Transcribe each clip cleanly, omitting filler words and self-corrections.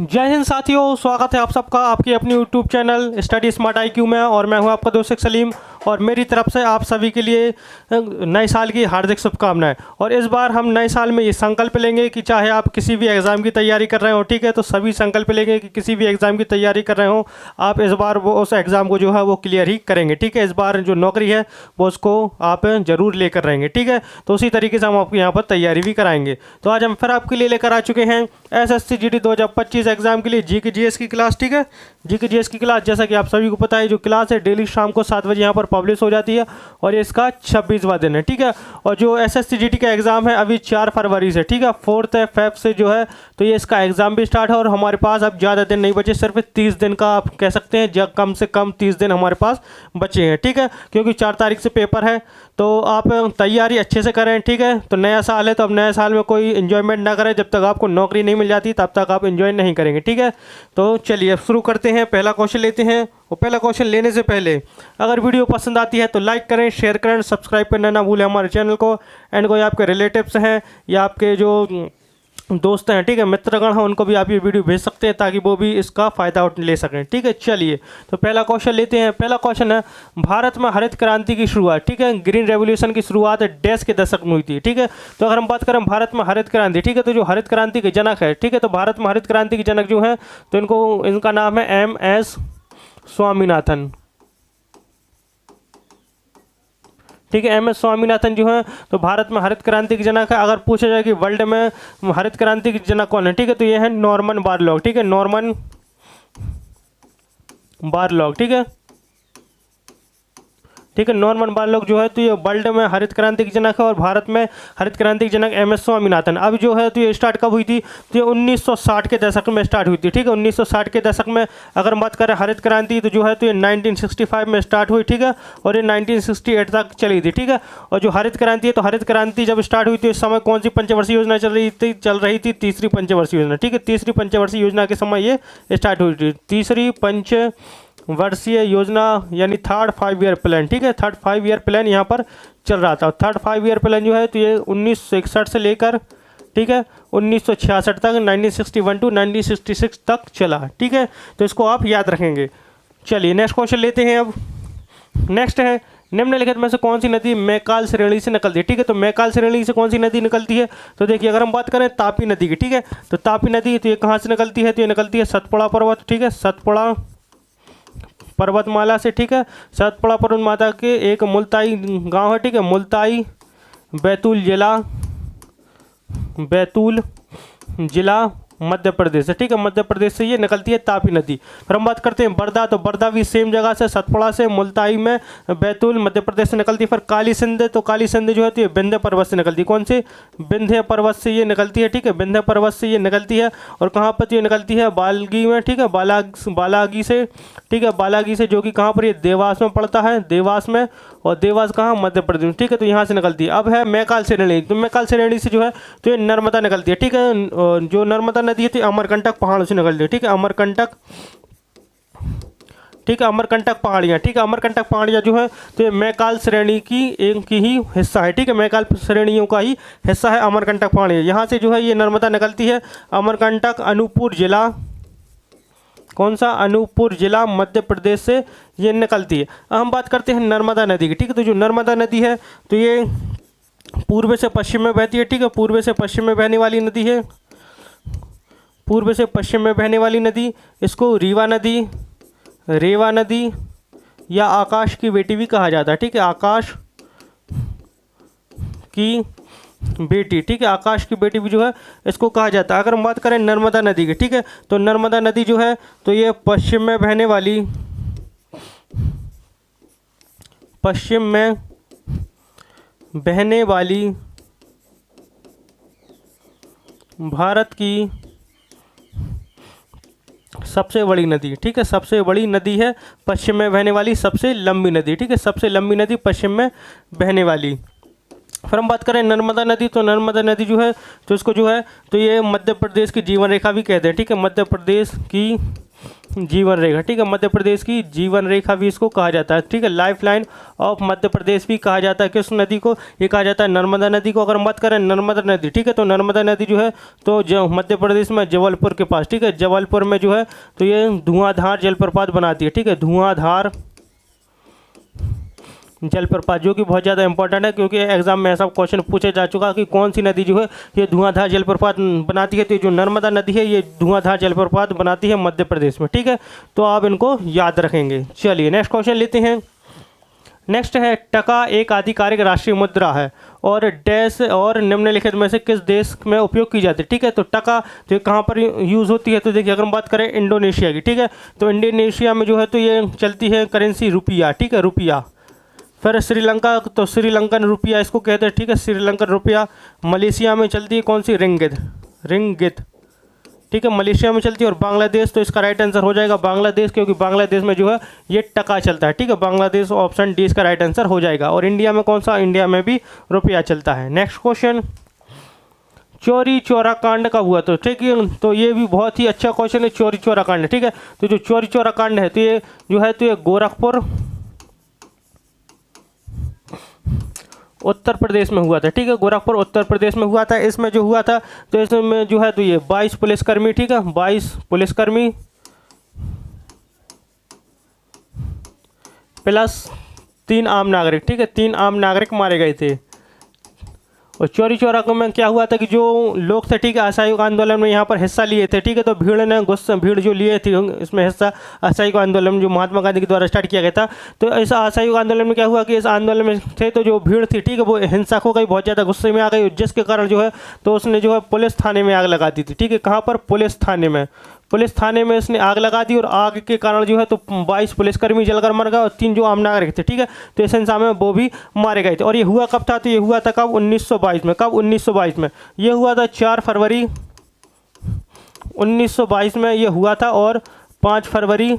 जय हिंद साथियों, स्वागत है आप सबका आपकी अपनी YouTube channel study smart IQ में। और मैं हूं आपका दोस्त सलीम और मेरी तरफ से आप सभी के लिए नए साल की हार्दिक शुभकामनाएं। और इस बार हम नए साल में ये संकल्प लेंगे कि चाहे आप किसी भी एग्ज़ाम की तैयारी कर रहे हो, ठीक है, तो सभी संकल्प लेंगे कि किसी भी एग्ज़ाम की तैयारी कर रहे हो आप इस बार वो उस एग्ज़ाम को जो है वो क्लियर ही करेंगे, ठीक है। इस बार जो नौकरी है वो उसको आप ज़रूर लेकर रहेंगे, ठीक है। तो उसी तरीके से हम आपको यहाँ पर तैयारी भी कराएंगे। तो आज हम फिर आपके लिए लेकर आ चुके हैं SSC GD 2025 एग्जाम के लिए GK GS की क्लास, ठीक है। GK GS की क्लास जैसा कि आप सभी को पता है जो क्लास है डेली शाम को 7 बजे यहाँ पर पब्लिश हो जाती है और ये इसका 26वां दिन है, ठीक है। और जो SSC GD का एग्ज़ाम है अभी 4 फरवरी से, ठीक है, 4 फेब से जो है तो ये इसका एग्ज़ाम भी स्टार्ट है। और हमारे पास अब ज़्यादा दिन नहीं बचे, सिर्फ 30 दिन का आप कह सकते हैं, जब कम से कम 30 दिन हमारे पास बचे हैं, ठीक है। क्योंकि 4 तारीख से पेपर है तो आप तैयारी अच्छे से करें, ठीक है। तो नया साल है तो अब नए साल में कोई इन्जॉयमेंट ना करें, जब तक आपको नौकरी नहीं मिल जाती तब तक आप इन्जॉय नहीं करेंगे, ठीक है। तो चलिए अब शुरू करते हैं, पहला क्वेश्चन लेते हैं। और पहला क्वेश्चन लेने से पहले अगर वीडियो पसंद आती है तो लाइक करें, शेयर करें, सब्सक्राइब करना ना भूलें हमारे चैनल को। एंड कोई आपके रिलेटिव्स हैं या आपके जो दोस्त हैं, ठीक है, मित्रगण हैं, उनको भी आप ये वीडियो भेज सकते हैं ताकि वो भी इसका फ़ायदा ले सकें, ठीक है। चलिए तो पहला क्वेश्चन लेते हैं। पहला क्वेश्चन है, भारत में हरित क्रांति की शुरुआत, ठीक है, ग्रीन रेवोल्यूशन की शुरुआत डैश के दशक में हुई थी, ठीक है। तो अगर हम बात करें भारत में हरित क्रांति, ठीक है, तो जो हरित क्रांति के जनक है, ठीक है, तो भारत में हरित क्रांति के जनक जो हैं तो इनका नाम है MS स्वामीनाथन, ठीक है। MS स्वामीनाथन जो है तो भारत में हरित क्रांति के जनक है। अगर पूछा जाए कि वर्ल्ड में हरित क्रांति के जनक कौन है, ठीक है, तो ये है नॉर्मन बोरलॉग, ठीक है, नॉर्मन बोरलॉग, ठीक है, ठीक है। नॉर्मन बोरलॉग जो है तो ये वर्ल्ड में हरित क्रांति के जनक है और भारत में हरित क्रांति के जनक MS स्वामीनाथन। अब जो है तो ये स्टार्ट कब हुई थी, तो ये 1960 के दशक में स्टार्ट हुई थी, ठीक है। 1960 के दशक में अगर बात करें हरित क्रांति तो जो है तो ये 1965 में स्टार्ट हुई, ठीक है, और ये 1968 तक चली थी, ठीक है। और जो हरित क्रांति है तो हरित क्रांति जब स्टार्ट हुई थी उस समय कौन सी पंचवर्षीय योजना चल रही थी, तीसरी पंचवर्षीय योजना, ठीक है। तीसरी पंचवर्षीय योजना के समय ये स्टार्ट हुई थी, तीसरी पंचवर्षीय योजना यानी थर्ड 5 ईयर प्लान, ठीक है। थर्ड 5 ईयर प्लान यहाँ पर चल रहा था। थर्ड 5 ईयर प्लान जो है तो ये 1961 से लेकर, ठीक है, 1966 तक, 1961 टू 1966 तक चला, ठीक है। तो इसको आप याद रखेंगे। चलिए नेक्स्ट क्वेश्चन लेते हैं। अब नेक्स्ट है, निम्नलिखित में से कौन सी नदी मैकाल श्रेणी से निकलती है, ठीक है। तो मैकाल श्रेणी से कौन सी नदी निकलती है, तो देखिए अगर हम बात करें तापी नदी की, ठीक है, तो तापी नदी तो ये कहाँ से निकलती है, तो ये निकलती है सतपुड़ा पर्वत, ठीक है, सतपुड़ा पर्वतमाला से, ठीक है। सतपुड़ा पर्वतमाला के एक मुल्ताई गांव है, ठीक है, मुल्ताई बैतूल जिला मध्य प्रदेश है, ठीक है। मध्य प्रदेश से ये निकलती है तापी नदी। फिर हम बात करते हैं बरदा, तो बरदा भी सेम जगह से सतपुड़ा से मुल्ताई में बैतूल मध्य प्रदेश से निकलती है। फिर काली सिंध, तो काली सिंध जो है तो ये विंध्य पर्वत से निकलती है, कौन से, विंध्य पर्वत से ये निकलती है, ठीक है, विंध्य पर्वत से ये निकलती है। और कहाँ पर तो ये निकलती है बालगी में, ठीक है, बालागी से, ठीक है, बालागी से जो कि कहाँ पर ये देवास में पड़ता है, देवास में, और देवास कहाँ, मध्य प्रदेश में, ठीक है। तो यहाँ से निकलती है। अब है मैकाल श्रेणी, तो मैकाल श्रेणी से जो है तो ये नर्मदा निकलती है, ठीक है। जो नर्मदा नदी है अमरकंटक पहाड़ से निकलती है, ठीक है, अमरकंटक, ठीक है, अमरकंटक पहाड़ियाँ, ठीक है, अमरकंटक पहाड़ियाँ जो है तो ये मैकाल श्रेणी की एक ही हिस्सा है, ठीक है, मैकाल श्रेणियों का ही हिस्सा है अमरकंटक पहाड़ियाँ। यहाँ से जो है ये नर्मदा निकलती है। अमरकंटक अनूपपुर जिला, कौन सा, अनूपपुर जिला मध्य प्रदेश से ये निकलती है। अब हम बात करते हैं नर्मदा नदी की, ठीक है। तो जो नर्मदा नदी है तो ये पूर्व से पश्चिम में बहती है, ठीक है, पूर्व से पश्चिम में बहने वाली नदी है, पूर्व से पश्चिम में बहने वाली नदी। इसको रीवा नदी, रेवा नदी या आकाश की बेटी भी कहा जाता है, ठीक है, आकाश की बेटी, ठीक है, आकाश की बेटी भी जो है इसको कहा जाता है। अगर हम बात करें नर्मदा नदी की, ठीक है, तो नर्मदा नदी जो है तो ये पश्चिम में बहने वाली भारत की सबसे बड़ी नदी, ठीक है, सबसे बड़ी नदी है, पश्चिम में बहने वाली सबसे लंबी नदी, ठीक है, सबसे लंबी नदी पश्चिम में बहने वाली। फिर हम बात करें नर्मदा नदी, तो नर्मदा नदी जो है तो इसको जो है तो ये मध्य प्रदेश की जीवन रेखा भी कहते हैं, ठीक है, मध्य प्रदेश की जीवन रेखा, ठीक है, मध्य प्रदेश की जीवन रेखा भी इसको कहा जाता है, ठीक है, life line of Madhya Pradesh भी कहा जाता है। किस नदी को? ये कहा जाता है नर्मदा नदी को। अगर मत करें नर्मदा नदी, ठीक है, तो नर्मदा नदी जो है तो जो मध्य प्रदेश में जबलपुर के पास, ठीक है, जबलपुर में जो है तो ये धुआंधार जलप्रपात बनाती है, ठीक है, धुआंधार जलप्रपात, जो कि बहुत ज़्यादा इंपॉर्टेंट है क्योंकि एग्जाम में ऐसा क्वेश्चन पूछा जा चुका कि कौन सी नदी जो है ये धुआंधार जलप्रपात बनाती है, तो जो नर्मदा नदी है ये धुआंधार जलप्रपात बनाती है मध्य प्रदेश में, ठीक है, तो आप इनको याद रखेंगे। चलिए नेक्स्ट क्वेश्चन लेते हैं। नेक्स्ट है टका एक आधिकारिक राष्ट्रीय मुद्रा है और डैश और निम्नलिखित में से किस देश में उपयोग की जाती है, ठीक है, तो टका तो कहाँ पर यूज़ होती है, तो देखिए अगर हम बात करें इंडोनेशिया की, ठीक है, तो इंडोनेशिया में जो है तो ये चलती है करेंसी रुपया, ठीक है, रुपया। फिर श्रीलंका, तो श्रीलंकन रुपया इसको कहते हैं, ठीक है, श्रीलंकन रुपया। मलेशिया में चलती है कौन सी? रिंगित, रिंगित, ठीक है, मलेशिया में चलती है। और बांग्लादेश, तो इसका राइट आंसर हो जाएगा बांग्लादेश, क्योंकि बांग्लादेश में जो है ये टका चलता है, ठीक है, बांग्लादेश ऑप्शन डी इसका राइट आंसर हो जाएगा। और इंडिया में कौन सा? इंडिया में भी रुपया चलता है। नेक्स्ट क्वेश्चन, चौरी चौरा कांड कब हुआ? तो ठीक है, तो ये भी बहुत ही अच्छा क्वेश्चन है, चौरी चौरा कांड, ठीक है, तो जो चौरी चौरा कांड है तो ये जो है तो ये गोरखपुर उत्तर प्रदेश में हुआ था, ठीक है, गोरखपुर उत्तर प्रदेश में हुआ था। इसमें जो हुआ था तो इसमें जो है तो ये 22 पुलिसकर्मी, ठीक है, 22 पुलिसकर्मी प्लस 3 आम नागरिक, ठीक है, 3 आम नागरिक मारे गए थे। और चौरी चौरा में क्या हुआ था कि जो लोग थे, ठीक है, असहयोग आंदोलन में यहाँ पर हिस्सा लिए थे, ठीक है, तो भीड़ जो लिए थी इसमें हिस्सा, असहयोग आंदोलन जो महात्मा गांधी के द्वारा स्टार्ट किया गया था, तो इस असहयोग आंदोलन में क्या हुआ कि इस आंदोलन में थे तो जो भीड़ थी, ठीक है, वो हिंसक हो गई, बहुत ज़्यादा गुस्से में आ गई, जिसके कारण जो है तो उसने जो है पुलिस थाने में आग लगा दी थी, ठीक है, कहाँ पर? पुलिस थाने में, पुलिस थाने में इसने आग लगा दी और आग के कारण जो है तो 22 पुलिसकर्मी जलकर मर गए और 3 जो आम नागरिक थे, ठीक है, तो इस हिंसा में वो भी मारे गए थे। और ये हुआ कब था? तो ये हुआ था कब? 1922 में। कब? 1922 में। ये हुआ था 4 फरवरी 1922 में ये हुआ था और 5 फरवरी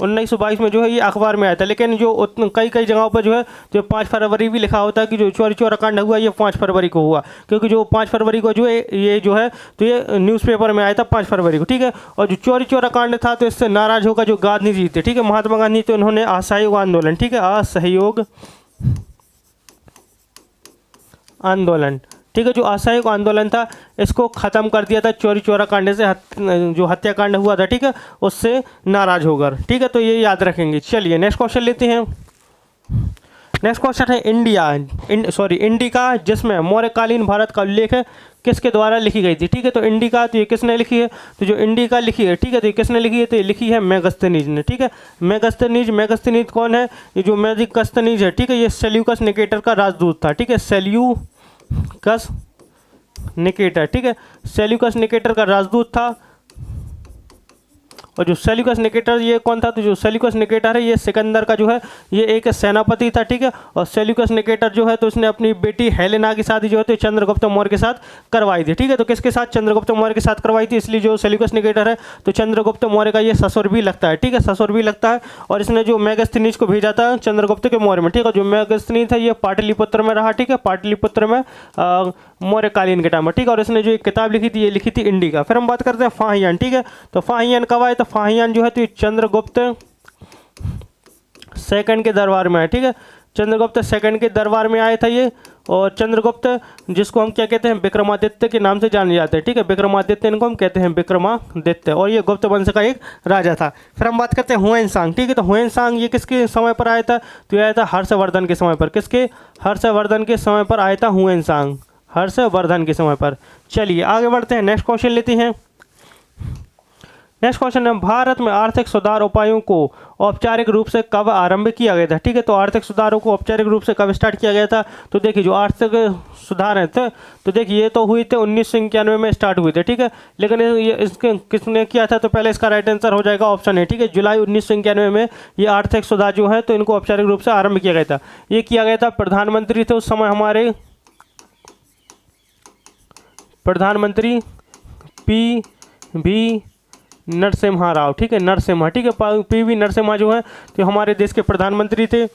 1922 में जो है ये अखबार में आया था। लेकिन जो कई जगहों पर जो है जो 5 फरवरी भी लिखा होता है कि जो चौरी चौरा कांड हुआ ये 5 फरवरी को हुआ, क्योंकि जो 5 फरवरी को जो है ये जो है तो ये न्यूज़पेपर में आया था 5 फरवरी को, ठीक है। और जो चौरी चौरा कांड था तो इससे नाराज होकर जो गांधी जी थे, ठीक है, महात्मा गांधी, तो उन्होंने असहयोग आंदोलन, ठीक है, असहयोग आंदोलन, ठीक है, जो असहयोग आंदोलन था इसको ख़त्म कर दिया था चौरी चौरा कांड से, जो हत्याकांड हुआ था, ठीक है, उससे नाराज होकर, ठीक है, तो ये याद रखेंगे। चलिए नेक्स्ट क्वेश्चन लेते हैं। नेक्स्ट क्वेश्चन है इंडिका, जिसमें मौर्यकालीन भारत का उल्लेख है किसके द्वारा लिखी गई थी, ठीक है, तो इंडिका तो ये किसने लिखी है? तो जो इंडिका लिखी है, ठीक है, तो ये किसने लिखी है? तो ये लिखी है मेगस्थनीज ने, ठीक है, मेगस्थनीज कौन है? ये जो मेगस्थनीज है, ठीक है, ये सेल्यूकस निकेटर का राजदूत था, ठीक है, सेल्यूकस निकेटर, ठीक है, सेल्यूकस निकेटर का राजदूत था। और जो सेल्यूकस निकेटर ये कौन था? तो जो सेल्यूकस निकेटर है ये सिकंदर का जो है ये एक सेनापति था, ठीक है, और सेल्यूकस निकेटर जो है तो उसने अपनी बेटी हेलेना की शादी जो है तो चंद्रगुप्त मौर्य के साथ करवाई थी, ठीक है, तो किसके साथ? चंद्रगुप्त मौर्य के साथ करवाई थी, इसलिए जो सेल्यूकस निकेटर है तो चंद्रगुप्त मौर्य का ये ससुर भी लगता है, ठीक है, ससुर भी लगता है। और इसने जो मेगस्थनीज को भेजा था चंद्रगुप्त के मौर्य में, ठीक है, जो मेगस्थनीज था ये पाटलिपुत्र में रहा, ठीक है, पाटलिपुत्र में मौर्यकालीन के टाइम में, ठीक है, और इसने जो एक किताब लिखी थी ये लिखी थी इंडिका। फिर हम बात करते हैं फाहियान, ठीक है, तो फाहियान कब आए? तो फाहियान जो है तो चंद्रगुप्त सेकंड के दरबार में आए, ठीक है, चंद्रगुप्त सेकंड के दरबार में आए था ये। और चंद्रगुप्त जिसको हम क्या कहते हैं? विक्रमादित्य के नाम से जाने जाते हैं, ठीक है, विक्रमादित्य इनको हम कहते हैं विक्रमादित्य, और ये गुप्त वंश का एक राजा था। फिर हम बात करते हैं हुएनसांग, ठीक है, तो हुएनसांग ये किसके समय पर आया था? तो ये आया था हर्षवर्धन के समय पर। किसके? हर्षवर्धन के समय पर आया था हुएनसांग, हर्षवर्धन के समय पर। चलिए आगे बढ़ते हैं, नेक्स्ट क्वेश्चन लेते हैं। नेक्स्ट क्वेश्चन है भारत में आर्थिक सुधार उपायों को औपचारिक रूप से कब आरंभ किया गया था, ठीक है, तो आर्थिक सुधारों को औपचारिक रूप से कब स्टार्ट किया गया था? तो देखिए जो आर्थिक सुधार है तो देखिए ये तो हुई थे 1991 में स्टार्ट हुए थे, ठीक है, लेकिन ये इसके किसने किया था? तो पहले इसका राइट आंसर हो जाएगा ऑप्शन है, ठीक है, जुलाई 1991 में ये आर्थिक सुधार जो है तो इनको औपचारिक रूप से आरंभ किया गया था। ये किया गया था, प्रधानमंत्री थे उस समय हमारे प्रधानमंत्री PV नरसिम्हा राव, ठीक है, नरसिम्हा, ठीक है, PV नरसिम्हा जो है तो हमारे देश के प्रधानमंत्री थे।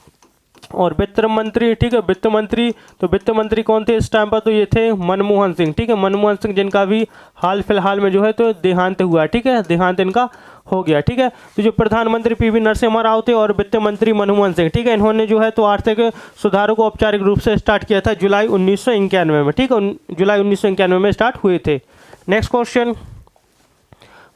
और वित्त मंत्री, ठीक है, वित्त मंत्री, तो वित्त मंत्री कौन थे इस टाइम पर? तो ये थे मनमोहन सिंह, ठीक है, मनमोहन सिंह, जिनका भी हाल फिलहाल में जो है तो देहांत हुआ, ठीक है, देहांत इनका हो गया। ठीक है, तो जो प्रधानमंत्री पीवी नरसिम्हा राव थे और वित्त मंत्री मनमोहन सिंह, ठीक है, इन्होंने जो है तो आर्थिक सुधारों को औपचारिक रूप से स्टार्ट किया था जुलाई 1991 में। ठीक है, जुलाई 1991 में स्टार्ट हुए थे। नेक्स्ट क्वेश्चन,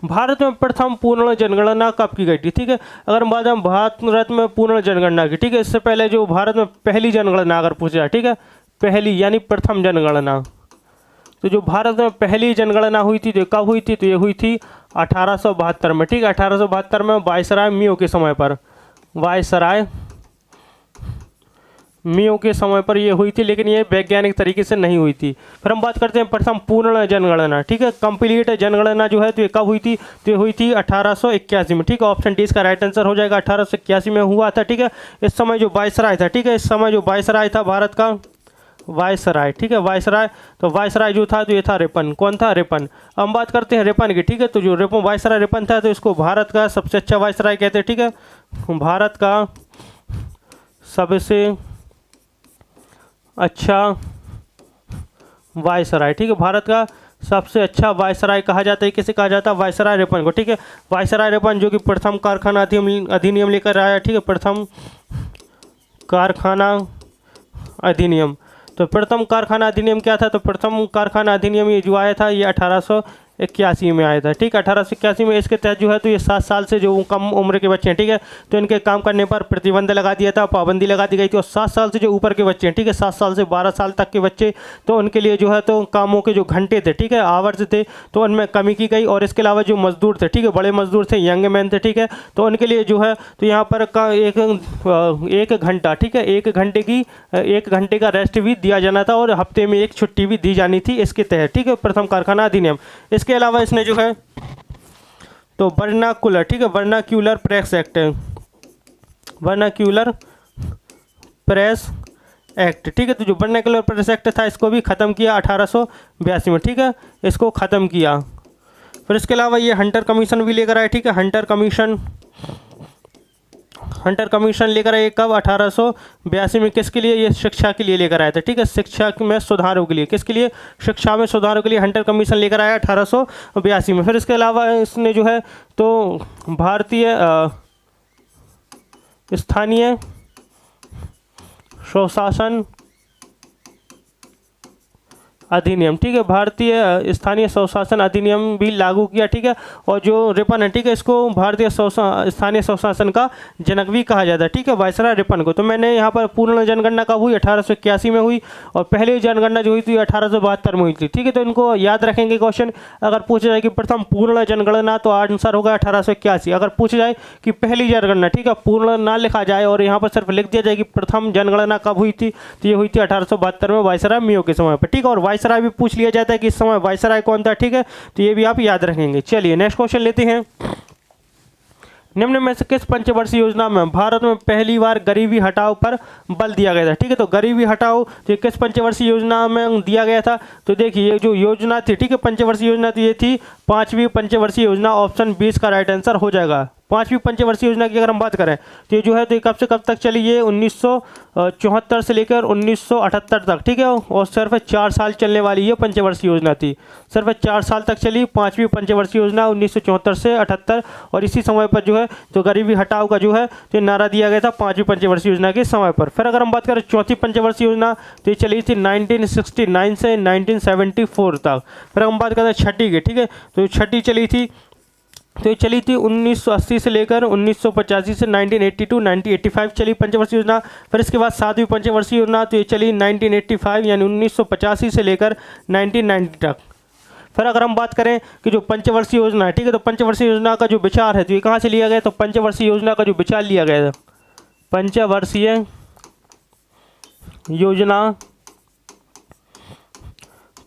भारत में प्रथम पूर्ण जनगणना कब की गई थी? ठीक है, अगर बात हम भारत में पूर्ण जनगणना की, ठीक है, इससे पहले जो भारत में पहली जनगणना अगर पूछा जाए, ठीक है, पहली यानी प्रथम जनगणना, तो जो भारत में पहली जनगणना हुई थी तो कब हुई थी? तो ये हुई थी 1872 में। ठीक है, 1872 में वायसराय मियो के समय पर, वायसराय मियो के समय पर ये हुई थी, लेकिन ये वैज्ञानिक तरीके से नहीं हुई थी। फिर हम बात करते हैं प्रथम पूर्ण जनगणना। ठीक है, कंप्लीट जनगणना जो है तो ये कब हुई थी? तो ये हुई थी 1881 में। ठीक है, ऑप्शन डी इसका राइट आंसर हो जाएगा, 1881 में हुआ था। ठीक है, इस समय जो वायसराय था, ठीक है, इस समय जो वायसराय था भारत का, वायसराय, ठीक है, वायसराय, तो वायसराय जो था तो ये था रिपन। कौन था? रिपन। अब हम बात करते हैं रिपन की। ठीक है, तो जो रिपन वायसराय रिपन था तो इसको भारत का सबसे अच्छा वायसराय कहते हैं। ठीक है, भारत का सबसे अच्छा वायसराय, ठीक है, भारत का सबसे अच्छा वायसराय कहा जाता है। किसे कहा जाता है? वायसराय रिपन को। ठीक है, वायसराय रिपन जो कि प्रथम कारखाना अधिनियम लेकर आया। ठीक है, प्रथम कारखाना अधिनियम। तो प्रथम कारखाना अधिनियम क्या था? तो प्रथम कारखाना अधिनियम ये जो आया था ये 1881 में आया था। ठीक है, 1881 में। इसके तहत जो है तो ये 7 साल से जो कम उम्र के बच्चे हैं, ठीक है, तो इनके काम करने पर प्रतिबंध लगा दिया था, पाबंदी लगा दी गई थी। और 7 साल से जो ऊपर के बच्चे हैं, ठीक है, 7 साल से 12 साल तक के बच्चे, तो उनके लिए जो है तो कामों के जो घंटे थे, ठीक है, आवर्स थे, तो उनमें कमी की गई। और इसके अलावा जो मजदूर थे, ठीक है, बड़े मजदूर थे, यंग मैन थे, ठीक है, तो उनके लिए जो है तो यहाँ पर एक घंटा, ठीक है, 1 घंटे का रेस्ट भी दिया जाना था और हफ्ते में 1 छुट्टी भी दी जानी थी इसके तहत। ठीक है, प्रथम कारखाना अधिनियम। इसके अलावा इसने जो है तो वर्नाकुलर, ठीक है, vernacular press act, vernacular press act, ठीक है, तो जो वर्नाक्यूलर प्रेस एक्ट था इसको भी ख़त्म किया 1882 में। ठीक है, इसको ख़त्म किया। फिर इसके अलावा ये हंटर कमीशन भी लेकर आए। ठीक है, हंटर कमीशन लेकर आए कब? 1882 में। किसके लिए? ये शिक्षा के लिए लेकर आए थे। ठीक है, शिक्षा में सुधारों के लिए। किसके लिए? शिक्षा में सुधारों के लिए हंटर कमीशन लेकर आया 1882 में। फिर इसके अलावा इसने जो है तो भारतीय स्थानीय स्वशासन अधिनियम, ठीक है, भारतीय स्थानीय स्वशासन अधिनियम भी लागू किया। ठीक है, और जो रिपन है, ठीक है, इसको भारतीय स्थानीय स्वशासन का जनक भी कहा जाता है। ठीक है, वायसराय रिपन को। तो मैंने यहाँ पर पूर्ण जनगणना कब हुई? 1881 में हुई। और पहली जनगणना जो हुई थी 1872 में हुई थी। ठीक है, तो इनको याद रखेंगे। क्वेश्चन अगर पूछा जाए कि प्रथम पूर्ण जनगणना तो आंसर होगा 1881। अगर पूछा जाए कि पहली जनगणना, ठीक है, पूर्ण ना लिखा जाए और यहाँ पर सिर्फ लिख दिया जाए कि प्रथम जनगणना कब हुई थी, तो ये हुई थी 1872 में वायसराय मियो के समय पर। ठीक है, और वायसराय भी पूछ लिया जाता है कि इस समय वायसराय कौन था। ठीक है, तो ये भी आप याद रखेंगे। चलिए नेक्स्ट क्वेश्चन लेते हैं। निम्न में से किस पंचवर्षीय योजना में भारत में पहली बार गरीबी हटाओ पर बल दिया गया था? ठीक है, तो गरीबी हटाओ तो किस पंचवर्षीय योजना में दिया गया था? तो देखिए ये जो योजना थी, ठीक है, पंचवर्षीय योजना, तो ये थी 5वीं पंचवर्षीय योजना। ऑप्शन 20 का राइट आंसर हो जाएगा। 5वीं पंचवर्षीय योजना की अगर हम बात करें तो ये जो है तो कब से कब तक चली? ये 1974 से लेकर 1978 तक। ठीक है, और सिर्फ 4 साल चलने वाली ये पंचवर्षीय योजना थी। सिर्फ 4 साल तक चली 5वीं पंचवर्षीय योजना 1974 से 78। और इसी समय पर जो है तो गरीबी हटाओ का जो है तो नारा दिया गया था 5वीं पंचवर्षीय योजना के समय पर। फिर अगर हम बात करें 4थी पंचवर्षीय योजना तो ये चली थी 1969 से 1974 तक। फिर हम बात करते हैं 6ठी की। ठीक है, तो 6ठी चली थी तो ये चली थी 1980 से लेकर 1985 से 1985 चली पंचवर्षीय योजना। फिर इसके बाद 7वीं पंचवर्षीय योजना तो ये चली 1985 यानी 1985 से लेकर 1990 तक। फिर अगर हम बात करें कि जो पंचवर्षीय योजना है, ठीक है, तो पंचवर्षीय योजना का जो विचार है तो ये कहाँ से लिया गया? तो पंचवर्षीय योजना का जो विचार लिया गया था, पंचवर्षीय योजना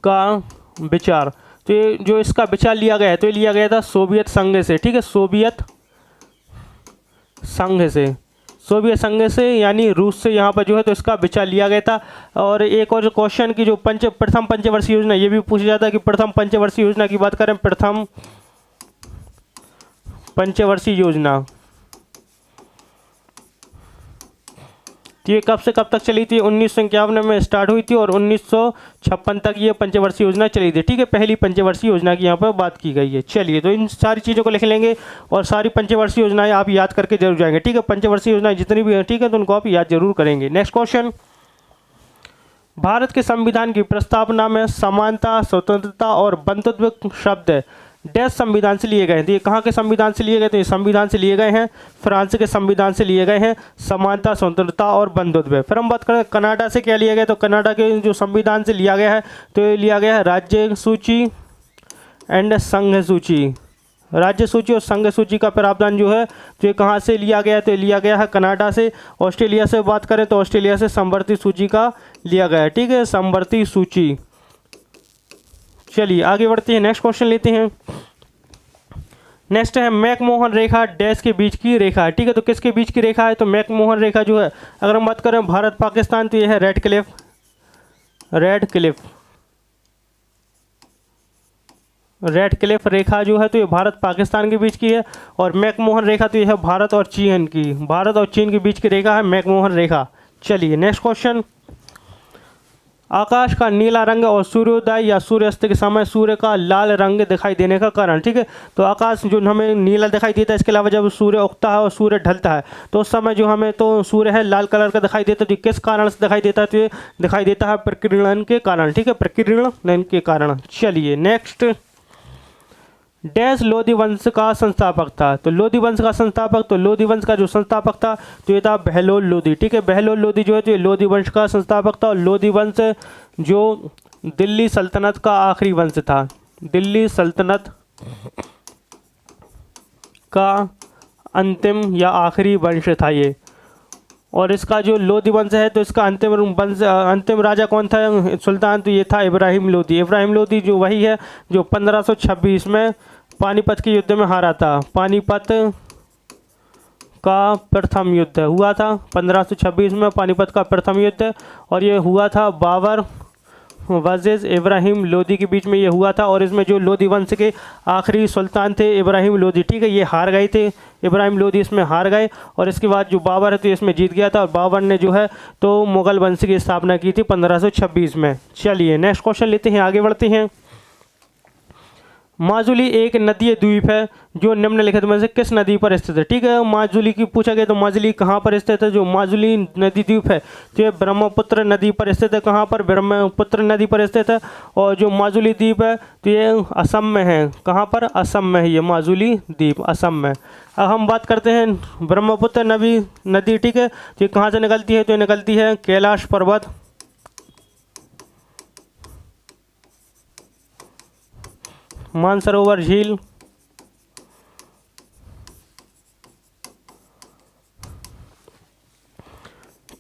का विचार, तो ये जो इसका विचार लिया गया है तो ये लिया गया था सोवियत संघ से। ठीक है, सोवियत संघ से यानी रूस से यहाँ पर जो है तो इसका विचार लिया गया था। और एक और क्वेश्चन की जो प्रथम पंचवर्षीय योजना ये भी पूछा जाता है कि प्रथम पंचवर्षीय योजना की बात करें, प्रथम पंचवर्षीय योजना तो ये कब से कब तक चली थी? 1951 में स्टार्ट हुई थी और 1956 तक ये पंचवर्षीय योजना चली थी। ठीक है, पहली पंचवर्षीय योजना की यहाँ पर बात की गई है। चलिए, तो इन सारी चीज़ों को लिख लेंगे और सारी पंचवर्षीय योजनाएं आप याद करके जरूर जाएंगे। ठीक है, पंचवर्षीय योजनाएं जितनी भी हैं, ठीक है, तो उनको आप याद जरूर करेंगे। नेक्स्ट क्वेश्चन, भारत के संविधान की प्रस्तावना में समानता, स्वतंत्रता और बंधुत्व शब्द डैश संविधान से लिए गए हैं? तो ये कहाँ के संविधान से लिए गए? तो ये संविधान से लिए गए हैं, फ्रांस के संविधान से लिए गए हैं, समानता, स्वतंत्रता और बंधुत्व। फिर हम बात करें कनाडा से क्या लिया गया? तो कनाडा के जो संविधान से लिया गया है, तो ये लिया गया है राज्य सूची एंड संघ सूची। राज्य सूची और संघ सूची का प्रावधान जो है, तो ये कहाँ से लिया गया है? तो ये लिया गया है कनाडा से। ऑस्ट्रेलिया से बात करें तो ऑस्ट्रेलिया से समवर्ती सूची का लिया गया है। ठीक है, समवर्ती सूची। चलिए आगे बढ़ते हैं, नेक्स्ट क्वेश्चन लेते हैं। नेक्स्ट है मैकमोहन रेखा डैश के बीच की रेखा है। ठीक है, तो किसके बीच की रेखा है? तो मैकमोहन रेखा जो है, अगर हम बात करें भारत पाकिस्तान, तो ये है रेड क्लिफ रेखा जो है, तो ये भारत पाकिस्तान के बीच की है। और मैकमोहन रेखा तो ये है भारत और चीन के बीच की रेखा है मैकमोहन रेखा। चलिए नेक्स्ट क्वेश्चन, आकाश का नीला रंग और सूर्योदय या सूर्यास्त के समय सूर्य का लाल रंग दिखाई देने का कारण। ठीक है, तो आकाश जो हमें नीला दिखाई देता है, इसके अलावा जब सूर्य उगता है और सूर्य ढलता है, तो उस समय जो हमें तो सूर्य है लाल कलर का दिखाई देता है। तो किस कारण से दिखाई देता है? तो ये दिखाई देता है प्रकीर्णन के कारण। ठीक है, प्रकीर्णन के कारण। चलिए नेक्स्ट, डैश लोधी वंश का संस्थापक था? तो लोधी वंश का संस्थापक, तो लोधी वंश का जो संस्थापक था, तो ये था बहलोल लोधी। ठीक है, बहलोल लोधी जो है, तो ये लोधी वंश का संस्थापक था। और लोधी वंश जो दिल्ली सल्तनत का आखिरी वंश था, दिल्ली सल्तनत का अंतिम या आखिरी वंश था ये। और इसका जो लोधी वंश है, तो इसका अंतिम राजा कौन था? सुल्तान, तो ये था इब्राहिम लोधी। इब्राहिम लोधी जो वही है जो 1526 में पानीपत के युद्ध में हारा था। पानीपत का प्रथम युद्ध हुआ था 1526 में, पानीपत का प्रथम युद्ध, और ये हुआ था बाबर वर्सेस इब्राहिम लोधी के बीच में ये हुआ था। और इसमें जो लोधी वंश के आखिरी सुल्तान थे इब्राहिम लोधी, ठीक है, ये हार गए थे। इब्राहिम लोधी इसमें हार गए और इसके बाद जो बाबर है तो इसमें जीत गया था। और बाबर ने जो है तो मुगल वंश की स्थापना की थी 1526 में। चलिए नेक्स्ट क्वेश्चन लेते हैं, आगे बढ़ते हैं। माजुली एक नदीय द्वीप है जो निम्नलिखित में से किस नदी पर स्थित है? ठीक है, माजुली की पूछा गया, तो माजुली कहाँ पर स्थित है? जो माजुली नदी द्वीप है, तो ये ब्रह्मपुत्र नदी पर स्थित है। कहाँ पर? ब्रह्मपुत्र नदी पर स्थित है। और जो माजुली द्वीप है, तो ये असम में है। कहाँ पर? असम में है ये माजुली द्वीप, असम में। अब हम बात करते हैं ब्रह्मपुत्र नदी, ठीक है, तो ये कहाँ से निकलती है? तो ये निकलती है कैलाश पर्वत, मानसरोवर झील,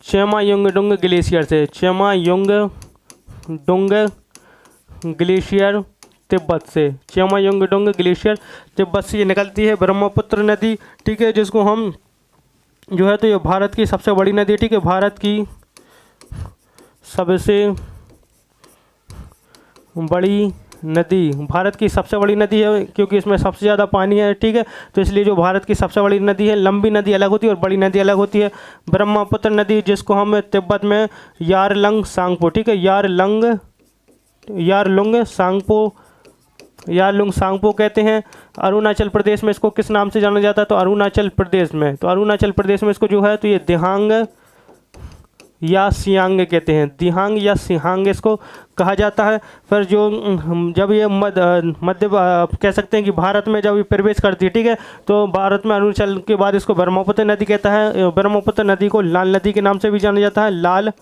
चेमायुंगडुंग ग्लेशियर से, चेमायुंगडुंग ग्लेशियर तिब्बत से, चेमायुंगडुंग ग्लेशियर तिब्बत से ये निकलती है ब्रह्मपुत्र नदी। ठीक है, जिसको हम जो है तो ये भारत की सबसे बड़ी नदी है। ठीक है, भारत की सबसे बड़ी नदी, भारत की सबसे बड़ी नदी है क्योंकि इसमें सबसे ज़्यादा पानी है। ठीक है, तो इसलिए जो भारत की सबसे बड़ी नदी है, लंबी नदी अलग होती है और बड़ी नदी अलग होती है। ब्रह्मपुत्र नदी जिसको हम तिब्बत में यारलंग सांगपो, ठीक है, यारलुंग सांगपो कहते हैं। अरुणाचल प्रदेश में इसको किस नाम से जाना जाता है? तो अरुणाचल प्रदेश में इसको जो है तो ये दिहांग या सियांग कहते हैं, दिहांग या सिहांग इसको कहा जाता है। फिर जो जब ये मध्य कह सकते हैं कि भारत में जब ये प्रवेश करती है, ठीक है, तो भारत में अरुणाचल के बाद इसको ब्रह्मपुत्र नदी कहता है। ब्रह्मपुत्र नदी को लाल नदी के नाम से भी जाना जाता है, लाल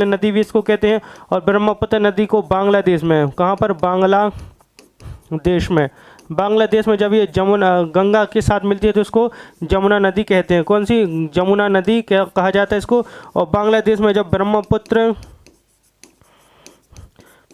नदी भी इसको कहते हैं। और ब्रह्मपुत्र नदी को बांग्लादेश में, कहाँ पर? बांग्लादेश में जब ये गंगा के साथ मिलती है तो इसको जमुना नदी कहते हैं। कौन सी? जमुना नदी कहा जाता है इसको। और बांग्लादेश में जब ब्रह्मपुत्र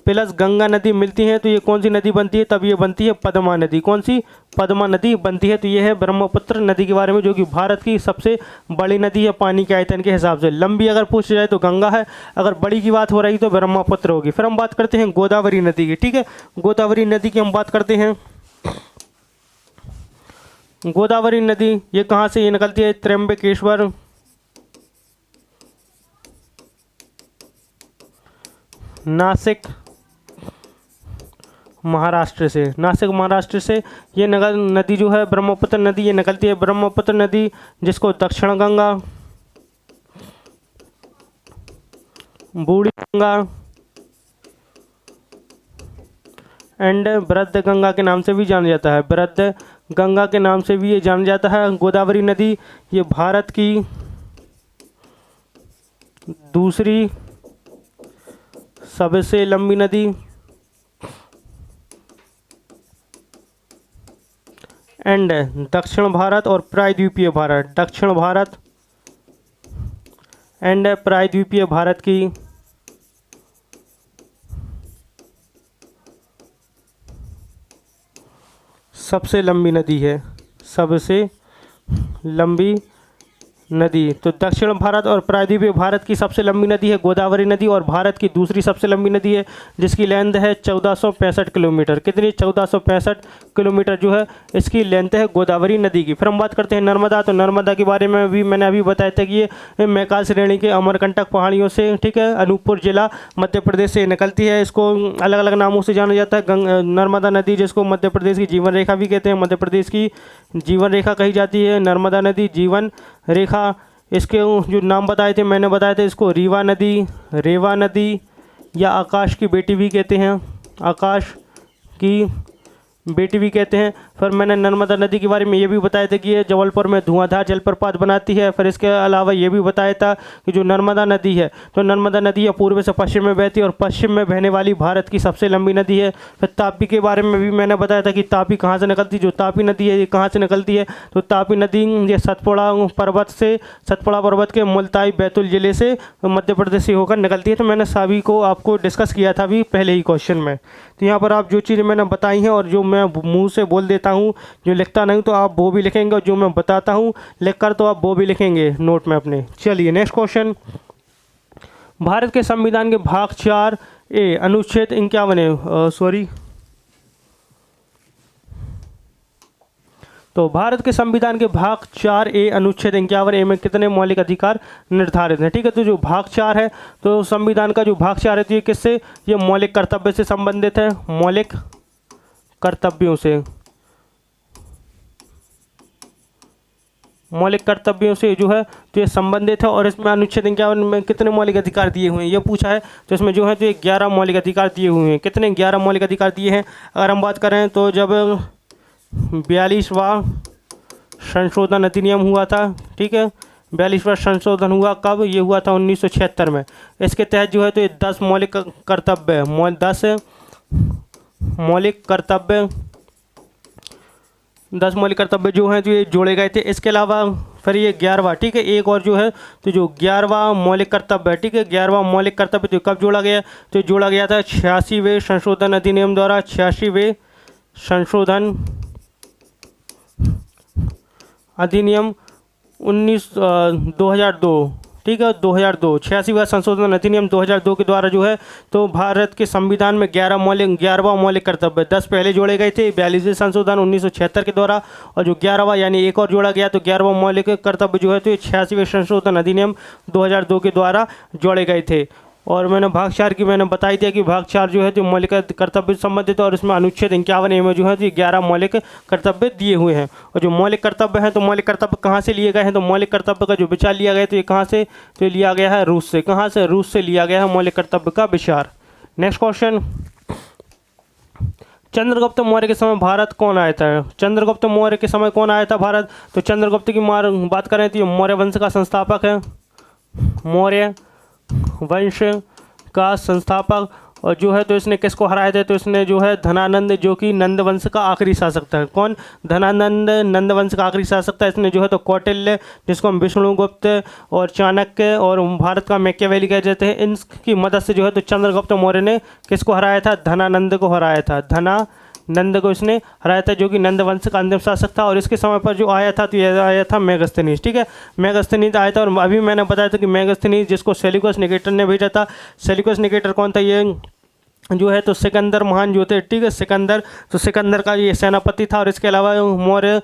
प्लस गंगा नदी मिलती है तो ये कौन सी नदी बनती है? तब ये बनती है पद्मा नदी। कौन सी? पद्मा नदी बनती है। तो ये है ब्रह्मपुत्र नदी के बारे में, जो कि भारत की सबसे बड़ी नदी है पानी के आयतन के हिसाब से। लंबी अगर पूछ जाए तो गंगा है, अगर बड़ी की बात हो रही तो ब्रह्मपुत्र होगी। फिर हम बात करते हैं गोदावरी नदी की। ठीक है, गोदावरी नदी की हम बात करते हैं। गोदावरी नदी ये कहाँ से ये निकलती है? त्र्यंबकेश्वर नासिक महाराष्ट्र से, नासिक महाराष्ट्र से ये नदी जो है ब्रह्मपुत्र नदी, ये निकलती है। ब्रह्मपुत्र नदी जिसको दक्षिण गंगा, बूढ़ी गंगा एंड वृद्ध गंगा के नाम से भी जाना जाता है। वृद्ध गंगा के नाम से भी ये जाना जाता है। गोदावरी नदी ये भारत की दूसरी सबसे लंबी नदी एंड दक्षिण भारत और प्रायद्वीपीय भारत, दक्षिण भारत एंड प्रायद्वीपीय भारत की सबसे लंबी नदी है, सबसे लंबी नदी। तो दक्षिण भारत और प्रायद्वीपीय भारत की सबसे लंबी नदी है गोदावरी नदी और भारत की दूसरी सबसे लंबी नदी है जिसकी लेंथ है 1465 किलोमीटर। कितनी? 1465 किलोमीटर जो है इसकी लेंथ है गोदावरी नदी की। फिर हम बात करते हैं नर्मदा। तो नर्मदा के बारे में भी मैंने अभी बताया था कि ये मैकाल श्रेणी के अमरकंटक पहाड़ियों से, ठीक है, अनूपपुर जिला मध्य प्रदेश से निकलती है। इसको अलग अलग नामों से जाना जाता है। नर्मदा नदी जिसको मध्य प्रदेश की जीवन रेखा भी कहते हैं, मध्य प्रदेश की जीवन रेखा कही जाती है नर्मदा नदी, जीवन रेखा। इसके जो नाम बताए थे मैंने बताया था, इसको रीवा नदी, रेवा नदी या आकाश की बेटी भी कहते हैं, आकाश की बेटी भी कहते हैं। फिर मैंने नर्मदा नदी के बारे में ये भी बताया था कि ये जबलपुर में धुआंधार जलप्रपात बनाती है। फिर इसके अलावा ये भी बताया था कि जो नर्मदा नदी है, तो नर्मदा नदी है पूर्व से पश्चिम में बहती है और पश्चिम में बहने वाली भारत की सबसे लंबी नदी है। फिर तापी के बारे में भी मैंने बताया था कि तापी कहाँ से निकलती है। जो तापी नदी है ये कहाँ से निकलती है? तो तापी नदी ये सतपुड़ा पर्वत के मुल्ताई बैतूल ज़िले से मध्य प्रदेश से होकर निकलती है। तो मैंने सभी को आपको डिस्कस किया था अभी पहले ही क्वेश्चन में। तो यहाँ पर आप जो चीज़ें मैंने बताई हैं और जो मैं मुंह से बोल देता हूँ, जो लिखता नहीं तो आप वो भी लिखेंगे और जो मैं बताता हूँ लिखकर तो आप वो भी लिखेंगे नोट में अपने। चलिए नेक्स्ट क्वेश्चन। भारत के संविधान के भाग 4A अनुच्छेद 51 तो भारत के संविधान के भाग 4A अनुच्छेद 51A में कितने मौलिक अधिकार निर्धारित हैं? ठीक है, तो जो भाग 4 है, तो संविधान का जो भाग 4 है तो ये किससे? ये मौलिक कर्तव्य से संबंधित है, मौलिक कर्तव्यों से, मौलिक कर्तव्यों से जो है तो ये संबंधित है। और इसमें अनुच्छेद 51 में कितने मौलिक अधिकार दिए हुए हैं ये पूछा है, तो इसमें जो है तो ये 11 मौलिक अधिकार दिए हुए हैं। कितने? 11 मौलिक अधिकार दिए हैं। अगर हम बात करें तो जब 42वां संशोधन अधिनियम हुआ था, ठीक है, 42वां संशोधन हुआ कब? ये हुआ था 1976 में। इसके तहत जो है तो ये 10 मौलिक कर्तव्य, 10 मौलिक कर्तव्य जो हैं तो ये जोड़े गए थे। इसके अलावा फिर ये 11वां, ठीक है, एक और जो है तो जो 11वां मौलिक कर्तव्य है, ठीक है, 11वां मौलिक कर्तव्य तो कब जोड़ा गया? तो जोड़ा गया था 86वें संशोधन अधिनियम द्वारा, 86वें संशोधन अधिनियम 2002, ठीक है, 2002 86वां संशोधन अधिनियम 2002 के द्वारा जो है तो भारत के संविधान में 11वां मौलिक कर्तव्य, 10 पहले जोड़े गए थे 42वें संशोधन 1976 के द्वारा, और जो 11वां यानी एक और जोड़ा गया तो 11वां मौलिक कर्तव्य जो है तो 86वें संशोधन अधिनियम 2002 के द्वारा जोड़े गए थे। और मैंने भाग 4 की मैंने बताई थी कि भाग 4 जो है तो मौलिक कर्तव्य से संबंधित है और इसमें अनुच्छेद 51A में जो है तो 11 मौलिक कर्तव्य दिए हुए हैं। और जो मौलिक कर्तव्य हैं तो मौलिक कर्तव्य कहाँ से लिए गए हैं? तो मौलिक कर्तव्य का जो विचार लिया गया तो ये कहाँ से? तो लिया गया है रूस से। कहाँ से? रूस से लिया गया है मौलिक कर्तव्य का विचार। नेक्स्ट क्वेश्चन, चंद्रगुप्त मौर्य के समय भारत कौन आया था? चंद्रगुप्त मौर्य के समय कौन आया था भारत? तो चंद्रगुप्त की बात करें तो ये मौर्य वंश का संस्थापक है, मौर्य वंश का संस्थापक। और जो है तो इसने किसको हराया था? तो इसने जो है धनानंद, जो कि नंद वंश का आखिरी शासक था। कौन? धनानंद नंद वंश का आखिरी शासक था। इसने जो है तो कौटिल्य, जिसको हम विष्णुगुप्त और चाणक्य और भारत का मैकियावेली कह जाते हैं, इनकी मदद से जो है तो चंद्रगुप्त मौर्य ने किसको हराया था? धनानंद को हराया था। धनानंद को इसने हराया था, जो कि नंद वंश का अंतिम शासक था। और इसके समय पर जो आया था तो यह आया था मेगस्थनीज, ठीक है, मेगस्थनीज आया था। और अभी मैंने बताया था कि मेगस्थनीज जिसको सेल्यूकस निकेटर ने भेजा था। सेल्यूकस निकेटर कौन था? ये जो है तो सिकंदर महान जो थे, ठीक है, सिकंदर, तो सिकंदर का ये सेनापति था। और इसके अलावा मौर्य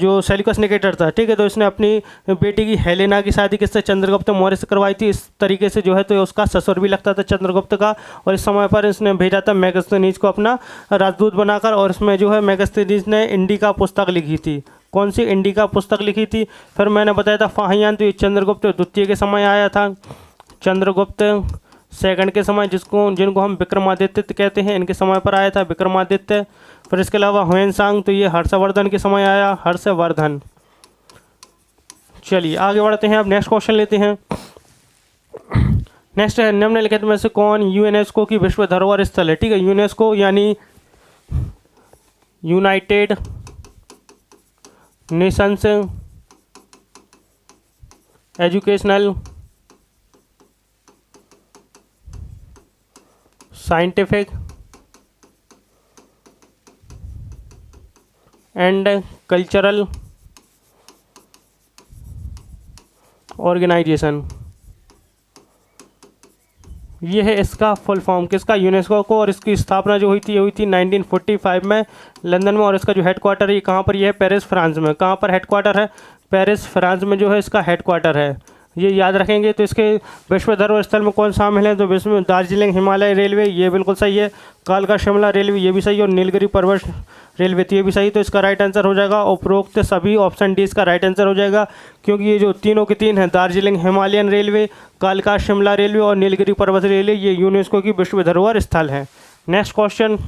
जो सेल्यूकस निकेटर था, ठीक है, तो इसने अपनी बेटी की हेलेना की शादी किससे, चंद्रगुप्त मौर्य से करवाई थी। इस तरीके से जो है तो उसका ससुर भी लगता था चंद्रगुप्त का। और इस समय पर इसने भेजा था मेगास्थनीज को अपना राजदूत बनाकर। और इसमें जो है मेगास्थनीज ने इंडिका पुस्तक लिखी थी। कौन सी इंडिका पुस्तक लिखी थी? फिर मैंने बताया था फाहियान, तो ये चंद्रगुप्त द्वितीय के समय आया था। चंद्रगुप्त सेकंड के समय, जिनको हम विक्रमादित्य कहते हैं, इनके समय पर आया था विक्रमादित्य। फिर इसके अलावा ह्वेनसांग, तो ये हर्षवर्धन के समय आया, हर्षवर्धन। चलिए आगे बढ़ते हैं, अब नेक्स्ट क्वेश्चन लेते हैं। नेक्स्ट है, निम्नलिखित में से कौन यूनेस्को की विश्व धरोहर स्थल है? ठीक है, यूनेस्को यानी United Nations Educational Scientific and Cultural Organisation, ये है इसका फुल फॉर्म किसका, यूनेस्को को। और इसकी स्थापना जो हुई थी 1945 में लंदन में। और इसका जो हेडक्वार्टर है ये कहाँ पर, ये है पेरिस फ्रांस में। कहाँ पर हेडक्वार्टर है? पेरिस फ्रांस में जो है इसका हेडक्वार्टर है, ये याद रखेंगे। तो इसके विश्व धरोहर स्थल में कौन शामिल है? तो विश्व में दार्जिलिंग हिमालय रेलवे, ये बिल्कुल सही है। कालका शिमला रेलवे, ये भी सही है। और नीलगिरी पर्वत रेलवे, तो ये भी सही। तो इसका राइट आंसर हो जाएगा उपरोक्त सभी, ऑप्शन डी इसका राइट आंसर हो जाएगा। क्योंकि ये जो तीनों के तीन हैं, दार्जिलिंग हिमालयन रेलवे, कालका शिमला रेलवे और नीलगिरी पर्वत रेलवे, ये यूनेस्को की विश्व धरोहर स्थल है। नेक्स्ट क्वेश्चन,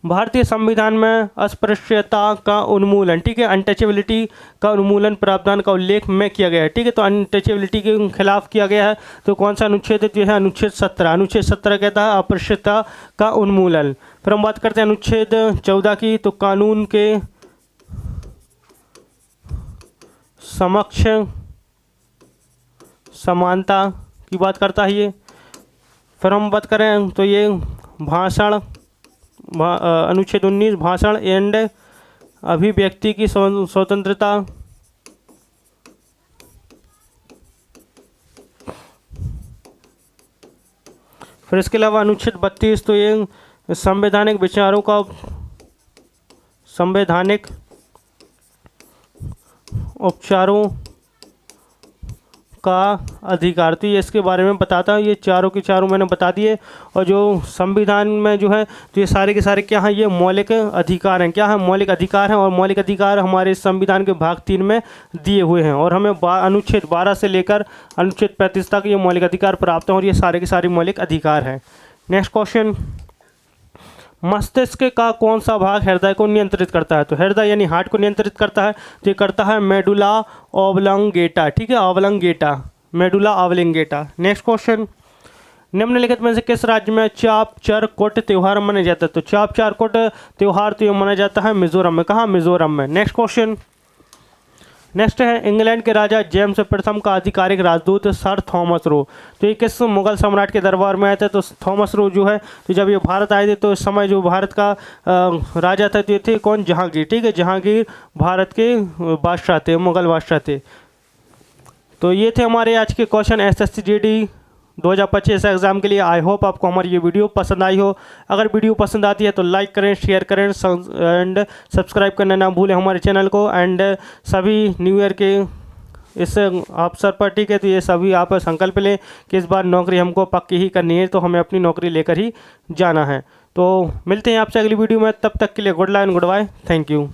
भारतीय संविधान में अस्पृश्यता का उन्मूलन, ठीक है, अनटचेबिलिटी का उन्मूलन प्रावधान का उल्लेख में किया गया है। ठीक है, तो अनटचेबिलिटी के खिलाफ किया गया है। तो कौन सा अनुच्छेद है? जो है अनुच्छेद 17। अनुच्छेद 17 कहता है अस्पृश्यता का उन्मूलन। फिर हम बात करते हैं अनुच्छेद 14 की, तो कानून के समक्ष समानता की बात करता है ये। फिर हम बात करें तो ये भाषण, अनुच्छेद 19 भाषण एंड अभिव्यक्ति की स्वतंत्रता। फिर इसके अलावा अनुच्छेद 32, तो ये संवैधानिक विचारों का, संवैधानिक उपचारों का अधिकार, तो ये इसके बारे में बताता है। ये चारों के चारों मैंने बता दिए। और जो संविधान में जो है तो ये सारे के सारे क्या हैं? ये मौलिक अधिकार हैं। क्या है? मौलिक अधिकार हैं। और मौलिक अधिकार हमारे संविधान के भाग 3 में दिए हुए हैं। और हमें अनुच्छेद 12 से लेकर अनुच्छेद 35 तक ये मौलिक अधिकार प्राप्त हैं। और ये सारे के सारे मौलिक अधिकार हैं। नेक्स्ट क्वेश्चन, मस्तिष्क का कौन सा भाग हृदय को नियंत्रित करता है? तो हृदय यानी हार्ट को नियंत्रित करता है, तो ये करता है मेडुला ऑब्लंगेटा। ठीक है, oblongata, medulla oblongata. Next question, निम्नलिखित में से किस राज्य में चाप चर कोट त्यौहार मनाया जाता है? तो चाप चार कोट त्यौहार तो ये मनाया जाता है मिजोरम में। कहाँ? मिजोरम में। नेक्स्ट क्वेश्चन, नेक्स्ट है, इंग्लैंड के राजा जेम्स प्रथम का आधिकारिक राजदूत सर थॉमस रो, तो ये किस मुगल सम्राट के दरबार में आए थे? तो थॉमस रो जो है, तो जब ये भारत आए थे तो इस समय जो भारत का राजा था तो ये थे कौन? जहांगीर। ठीक है, जहांगीर भारत के बादशाह थे, मुगल बादशाह थे। तो ये थे हमारे आज के क्वेश्चन SSC GD 2025 एग्ज़ाम के लिए। आई होप आपको हमारी ये वीडियो पसंद आई हो। अगर वीडियो पसंद आती है तो लाइक करें, शेयर करें एंड सब्सक्राइब करना ना भूलें हमारे चैनल को। एंड सभी न्यू ईयर के इस अवसर पर, ठीक है, तो ये सभी आप संकल्प लें कि इस बार नौकरी हमको पक्की ही करनी है, तो हमें अपनी नौकरी लेकर ही जाना है। तो मिलते हैं आपसे अगली वीडियो में, तब तक के लिए good luck and good bye. Thank you.